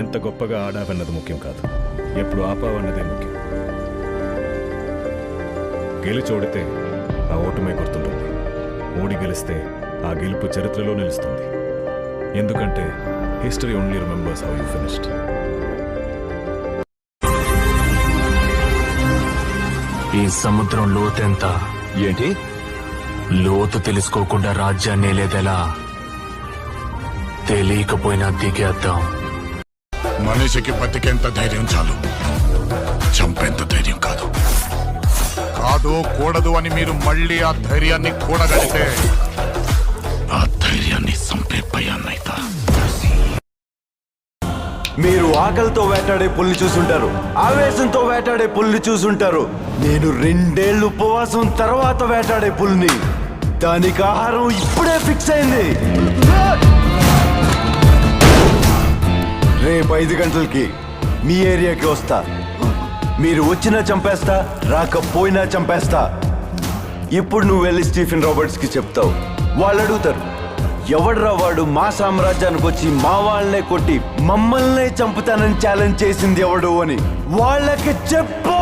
ఎంత గొప్పగా ఆడావన్నది ముఖ్యం కాదు, ఎప్పుడు ఆపావన్నదే ముఖ్యం. గెలిచోడితే ఆ ఓటమే గుర్తుంటుంది, ఓడి గెలిస్తే ఆ గెలుపు చరిత్రలో నిలుస్తుంది. ఎందుకంటే history only remembers how you finished. ఈ సముద్రం లోతెంత? ఏంటి? లోతు తెలుసుకోకుండా రాజ్యాన్ని లేదెలా? తెలియకపోయినా దిగేద్దాం. మనిషికి బతికేంత ధైర్యం చాలు, చంపేంత ధైర్యం కాదు. కాదు కూడదు అని మీరు మళ్ళీ ఆ ధైర్యాన్ని కూడగలిగితే ఆ ధైర్యాన్ని చంపే భయాన్నైతా. మీరు ఆకలితో వేటాడే పుల్ని చూసుంటారు, ఆవేశంతో వేటాడే పుల్ని చూసుంటారు. నేను 2 ఏళ్ళు ఉపవాసం తర్వాత వేటాడే పుల్ని. దానికి ఆహారం ఇప్పుడే ఫిక్స్ అయింది. రేపు 5 గంటలకి మీ ఏరియాకి వస్తా. మీరు వచ్చినా చంపేస్తా, రాకపోయినా చంపేస్తా. ఇప్పుడు నువ్వు వెళ్ళి స్టీఫెన్ రాబర్ట్స్కి చెప్తావు. వాళ్ళు అడుగుతారు, ఎవడ్రా వాడు మా సామ్రాజ్యానికి వచ్చి మా వాళ్ళనే కొట్టి మమ్మల్నే చంపుతానని ఛాలెంజ్ చేసింది ఎవడు అని. వాళ్ళకి చెప్పు.